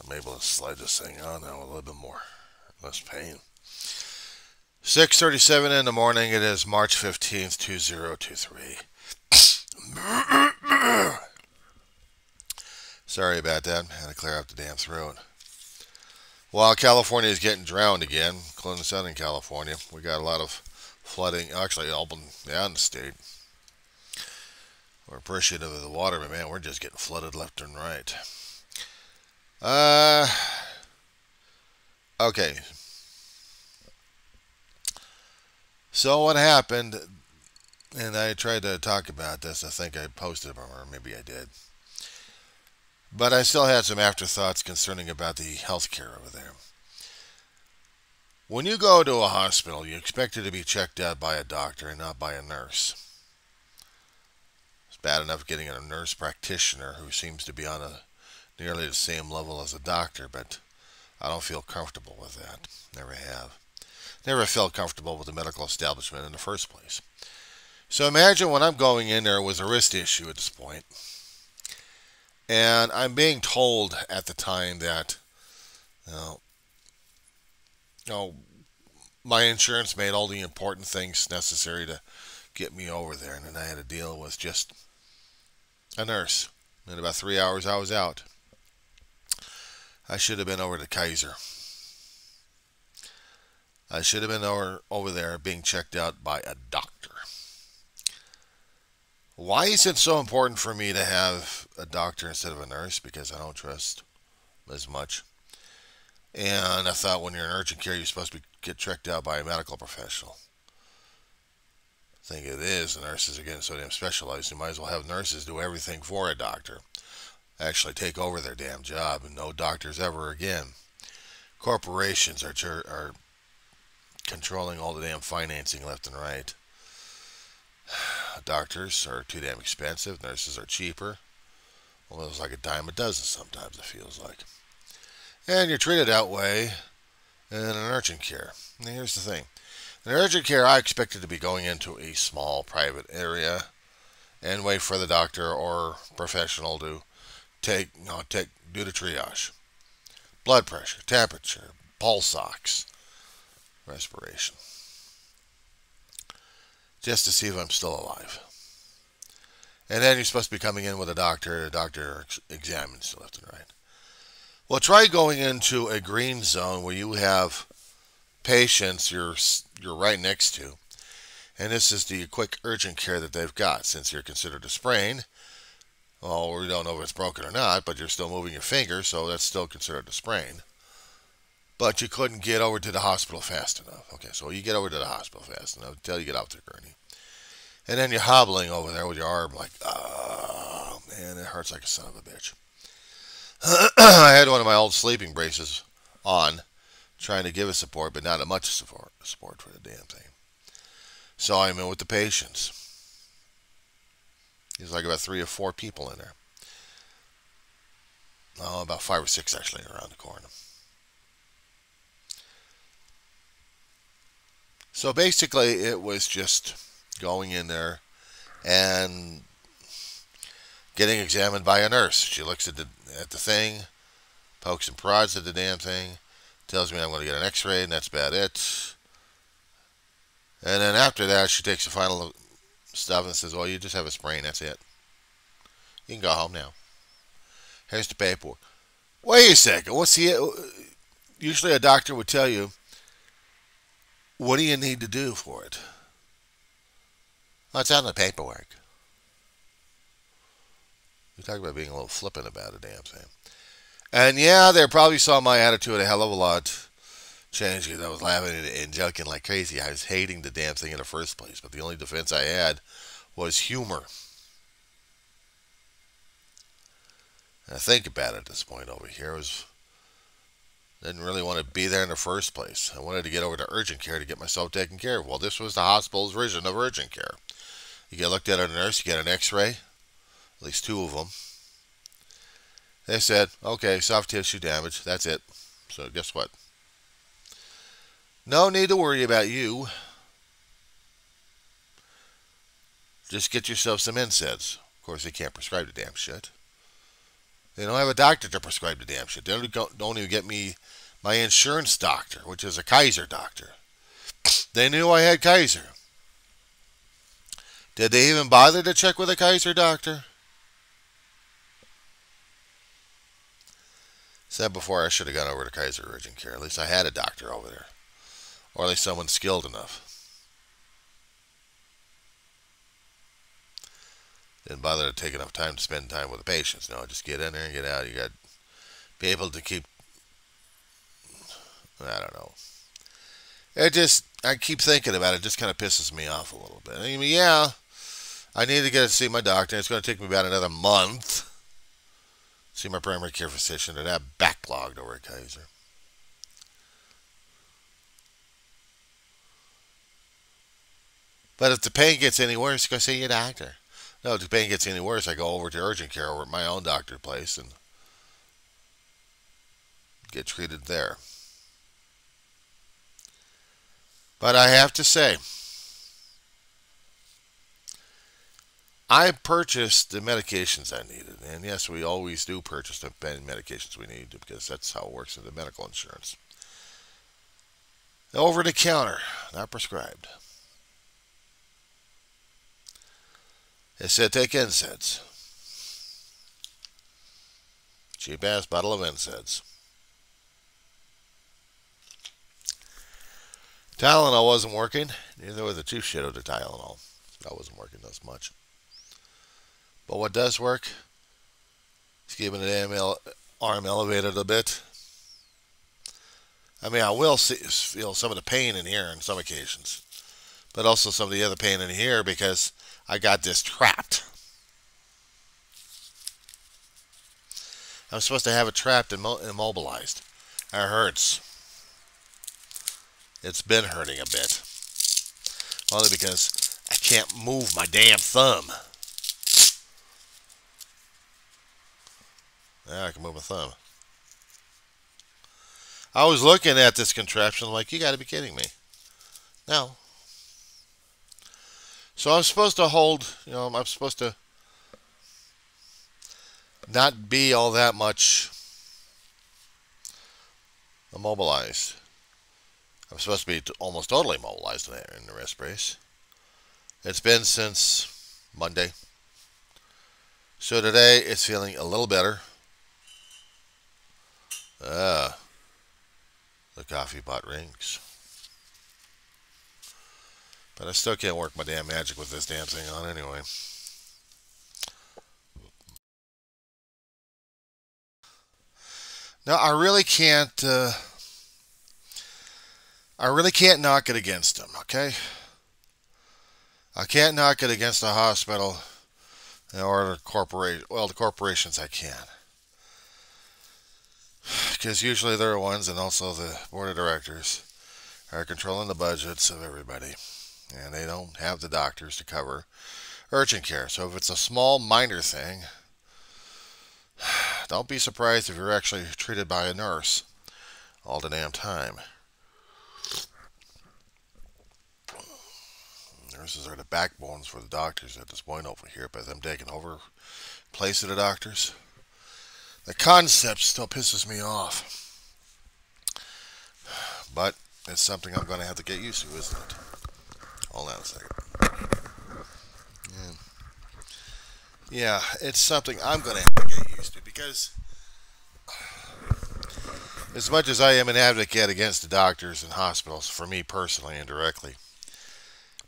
I'm able to slide this thing on now with a little bit more, less pain. 6:37 in the morning. It is March 15th, 2023. Sorry about that. Had to clear out the damn throat. While California is getting drowned again, including Southern California, we got a lot of flooding. Actually, all down the state. We're appreciative of the water, but man, we're just getting flooded left and right. Okay. So what happened, and I tried to talk about this, I think I posted it, or maybe I did. But I still had some afterthoughts concerning about the healthcare over there. When you go to a hospital, you expect it to be checked out by a doctor and not by a nurse. It's bad enough getting a nurse practitioner who seems to be on nearly the same level as a doctor, but I don't feel comfortable with that. Never have. Never felt comfortable with the medical establishment in the first place. So imagine when I'm going in there with a wrist issue at this point, and I'm being told at the time that, you know, my insurance made all the important things necessary to get me over there, and then I had to deal with just a nurse. In about 3 hours, I was out. I should have been over to Kaiser. I should have been over there being checked out by a doctor. Why is it so important for me to have a doctor instead of a nurse? Because I don't trust as much. And I thought when you're in urgent care, you're supposed to get checked out by a medical professional. I think it is. The nurses are getting so damn specialized. You might as well have nurses do everything for a doctor. Actually take over their damn job, and no doctors ever again. Corporations are controlling all the damn financing left and right. Doctors are too damn expensive. Nurses are cheaper. Well, it's like a dime a dozen sometimes, it feels like. And you're treated that way in an urgent care. Now, here's the thing. In urgent care, I expected to be going into a small private area and wait for the doctor or professional to do the triage. Blood pressure, temperature, pulse ox, respiration. Just to see if I'm still alive. And then you're supposed to be coming in with a doctor. The doctor examines you left and right. Well, try going into a green zone where you have patients you're right next to. And this is the quick urgent care that they've got. Since you're considered a sprain, well, we don't know if it's broken or not, but you're still moving your finger, so that's still considered a sprain. But you couldn't get over to the hospital fast enough. Okay, so you get over to the hospital fast enough until you get off the gurney. And then you're hobbling over there with your arm like, oh, man, it hurts like a son of a bitch. I had one of my old sleeping braces on, trying to give it support, but not much support for the damn thing. So I'm in with the patients. There's like about 3 or 4 people in there. Oh, about 5 or 6 actually around the corner. So basically, it was just going in there and getting examined by a nurse. She looks at the thing, pokes and prods at the damn thing, tells me I'm going to get an x-ray, and that's about it. And then after that, she takes the final stuff and says, well, you just have a sprain, that's it. You can go home now. Here's the paperwork. Wait a second, usually a doctor would tell you, what do you need to do for it? Well, it's on the paperwork. You talk about being a little flippant about a damn thing. And yeah, they probably saw my attitude a hell of a lot change because I was laughing and joking like crazy. I was hating the damn thing in the first place, but the only defense I had was humor. And I think about it at this point over here. Didn't really want to be there in the first place. I wanted to get over to urgent care to get myself taken care of. Well, this was the hospital's version of urgent care. You get looked at by a nurse, you get an x-ray, at least 2 of them. They said, okay, soft tissue damage, that's it. So guess what? No need to worry about you. Just get yourself some NSAIDs. Of course, they can't prescribe the damn shit. They don't have a doctor to prescribe the damn shit. They don't even get me my insurance doctor, which is a Kaiser doctor. They knew I had Kaiser. Did they even bother to check with a Kaiser doctor? Said before I should have gone over to Kaiser Urgent Care. At least I had a doctor over there. Or at least someone skilled enough. Didn't bother to take enough time to spend time with the patients. No, just get in there and get out. You got to be able to keep, I don't know. I keep thinking about it. It just kind of pisses me off a little bit. I mean, yeah, I need to get to see my doctor. It's going to take me about another month. See my primary care physician that I backlogged over at Kaiser. But if the pain gets any worse, go see your doctor. No, if the pain gets any worse, I go over to urgent care over at my own doctor place and get treated there. But I have to say, I purchased the medications I needed. And yes, we always do purchase the medications we need because that's how it works in the medical insurance. Over the counter, not prescribed. It said take NSAIDs. Cheap ass bottle of NSAIDs. Tylenol wasn't working. Neither was the cheap shit of the Tylenol. That wasn't working as much. But what does work is keeping the damn arm elevated a bit. I mean, I will feel some of the pain in here on some occasions. But also some of the other pain in here because I got this trapped. I'm supposed to have it trapped and immobilized. It hurts. It's been hurting a bit. Only because I can't move my damn thumb. Yeah, I can move my thumb. I was looking at this contraption like, you got to be kidding me. No. So I'm supposed to hold, I'm supposed to not be all that much immobilized. I'm supposed to be almost totally immobilized in the wrist brace. It's been since Monday. So today it's feeling a little better. The coffee pot rings. But I still can't work my damn magic with this damn thing on anyway. Now I really can't knock it against them, okay? I can't knock it against the hospital or the corporation. Well, the corporations I can. Because usually they're the ones, and also the board of directors, are controlling the budgets of everybody. And they don't have the doctors to cover urgent care. So if it's a small, minor thing, don't be surprised if you're actually treated by a nurse all the damn time. Nurses are the backbones for the doctors at this point over here, by them taking over place of the doctors. The concept still pisses me off. But it's something I'm going to have to get used to, isn't it? Hold on a second. Yeah, it's something I'm going to have to get used to because as much as I am an advocate against the doctors and hospitals, for me personally and directly,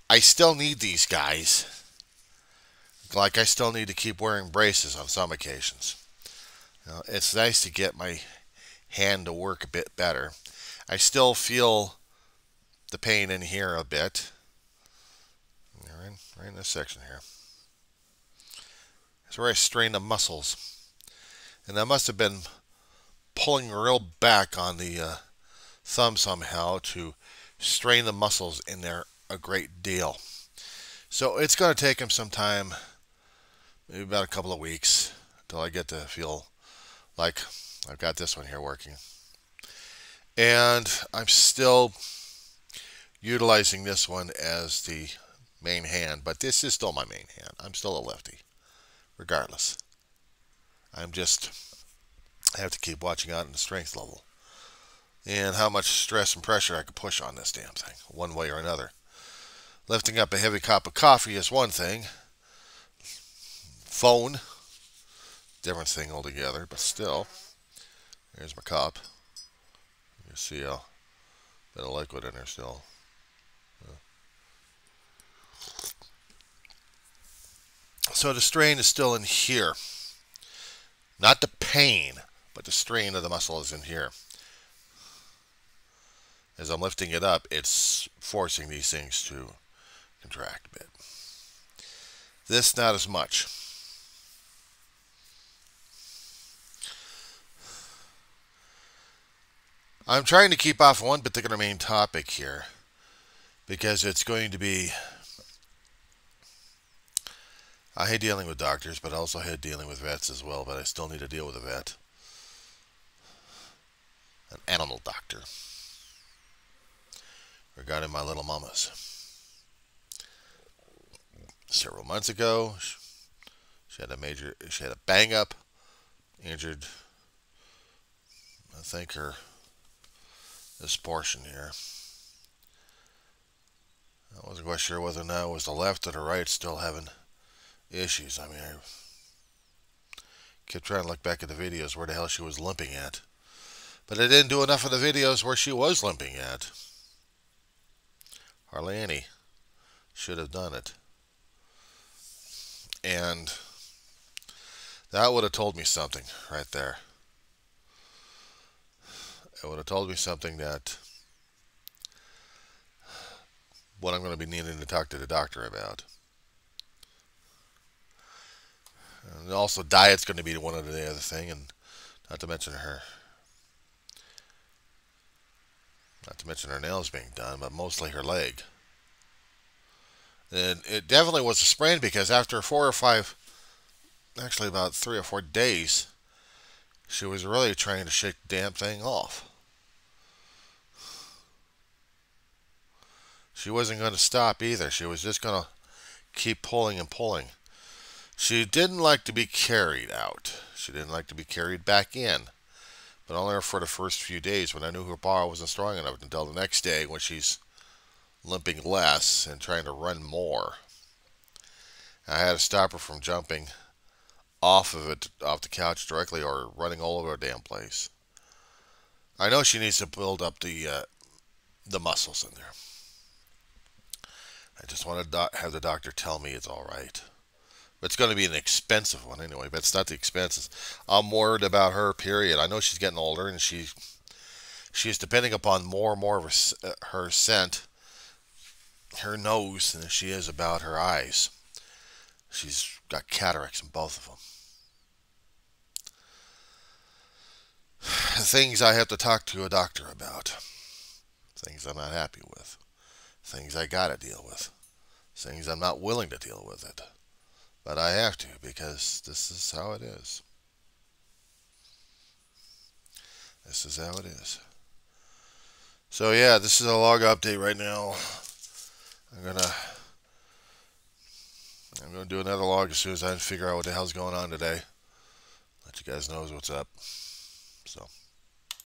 I still need these guys. Like I still need to keep wearing braces on some occasions. It's nice to get my hand to work a bit better. I still feel the pain in here a bit. Right in this section here. It's where I strain the muscles. And I must have been pulling real back on the thumb somehow to strain the muscles in there a great deal. So it's going to take him some time, maybe about a couple of weeks, until I get to feel like I've got this one here working. And I'm still utilizing this one as the main hand, but this is still my main hand. I'm still a lefty, regardless. I'm just I have to keep watching out on the strength level and how much stress and pressure I can push on this damn thing, one way or another. Lifting up a heavy cup of coffee is one thing. Phone, different thing altogether, but still. Here's my cup. You see a bit of liquid in there still. So the strain is still in here. Not the pain, but the strain of the muscle is in here. As I'm lifting it up, it's forcing these things to contract a bit. This, not as much. I'm trying to keep off one particular main topic here because it's going to be... I hate dealing with doctors, but I also hate dealing with vets as well, but I still need to deal with a vet. An animal doctor. Regarding my little mamas. Several months ago, she had a bang up, injured, I think this portion here. I wasn't quite sure whether or not it was the left or the right still having issues. I mean, I kept trying to look back at the videos where the hell she was limping at. But I didn't do enough of the videos where she was limping at. Hardly any. Should have done it. And that would have told me something right there. It would have told me something that what I'm going to be needing to talk to the doctor about. And also diet's going to be one of the other thing, and not to mention her nails being done, but mostly her leg. And it definitely was a sprain because after about 3 or 4 days, she was really trying to shake the damn thing off. She wasn't going to stop either. She was just going to keep pulling and pulling. She didn't like to be carried out. She didn't like to be carried back in. But only for the first few days when I knew her power wasn't strong enough until the next day when she's limping less and trying to run more. I had to stop her from jumping off the couch directly or running all over the damn place. I know she needs to build up the muscles in there. I just want to have the doctor tell me it's all right. But it's going to be an expensive one anyway, but it's not the expenses. I'm worried about her, period. I know she's getting older, and she's depending upon more and more of her scent, her nose, than she is about her eyes. She's got cataracts in both of them. Things I have to talk to a doctor about. Things I'm not happy with. Things I gotta deal with. Things I'm not willing to deal with it. But I have to because this is how it is. This is how it is. So yeah, this is a log update right now. I'm gonna do another log as soon as I figure out what the hell's going on today. Let you guys know what's up. So.